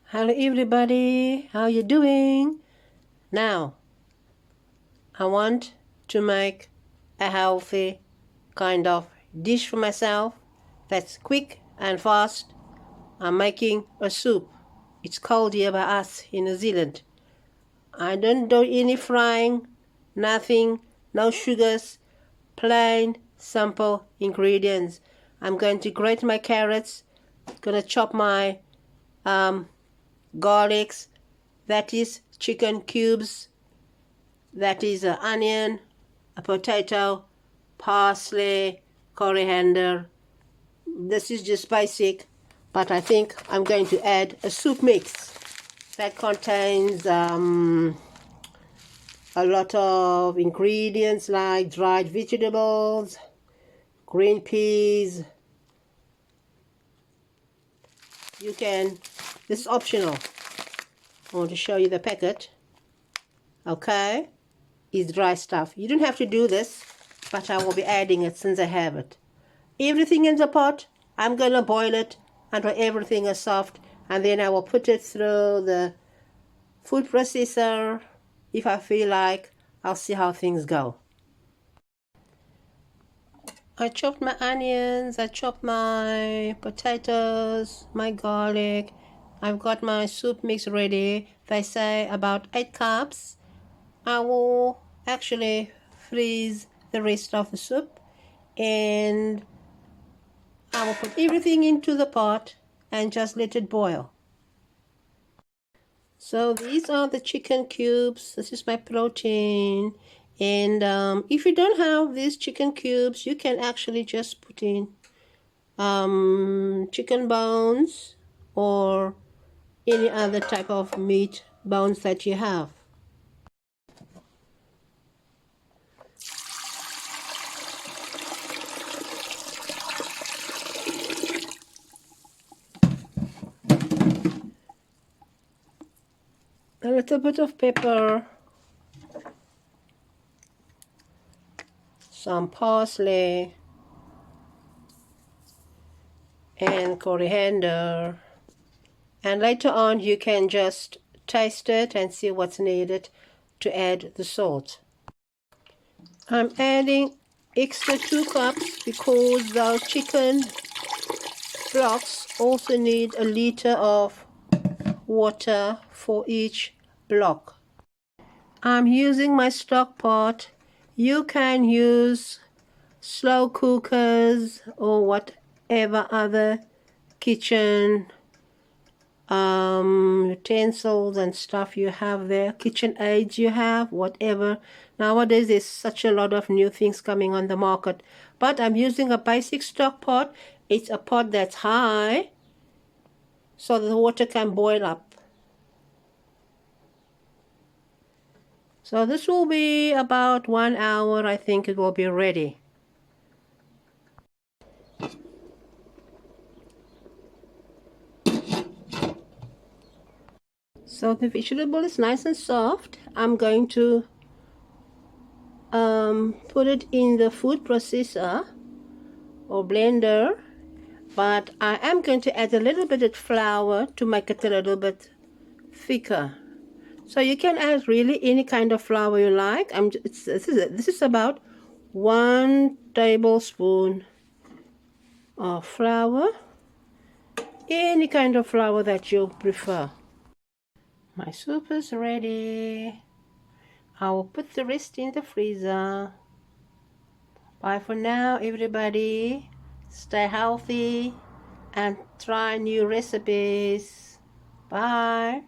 Hello everybody, how you doing? Now, I want to make a healthy kind of dish for myself that's quick and fast. I'm making a soup. It's cold here by us in New Zealand. I don't do any frying, nothing, no sugars, plain, simple ingredients. I'm going to grate my carrots, gonna chop my garlics, that is chicken cubes, that is an onion, a potato, parsley, coriander. This is just basic, but I think I'm going to add a soup mix that contains a lot of ingredients like dried vegetables, green peas. This is optional. I want to show you the packet. Okay, is dry stuff. You don't have to do this, but I will be adding it since I have it. Everything in the pot, I'm gonna boil it until everything is soft, and then I will put it through the food processor. If I feel like, I'll see how things go. I chopped my onions, I chopped my potatoes, my garlic. I've got my soup mix ready. They say about 8 cups. I will actually freeze the rest of the soup, and I will put everything into the pot and just let it boil. So these are the chicken cubes. This is my protein. And if you don't have these chicken cubes, you can actually just put in chicken bones or any other type of meat bones that you have. A little bit of pepper, some parsley, and coriander. And later on you can just taste it and see what's needed to add the salt. I'm adding extra 2 cups because those chicken blocks also need 1 liter of water for each block. I'm using my stock pot. You can use slow cookers or whatever other kitchen utensils and stuff you have there, kitchen aids you have, whatever. Nowadays there's such a lot of new things coming on the market, but I'm using a basic stock pot. It's a pot that's high so the water can boil up. So this will be about 1 hour. I think it will be ready. So the vegetable is nice and soft. I'm going to put it in the food processor or blender, but I am going to add a little bit of flour to make it a little bit thicker. So you can add really any kind of flour you like. This is about 1 tablespoon of flour, any kind of flour that you prefer. My soup is ready. I will put the rest in the freezer. Bye for now, everybody. Stay healthy and try new recipes. Bye.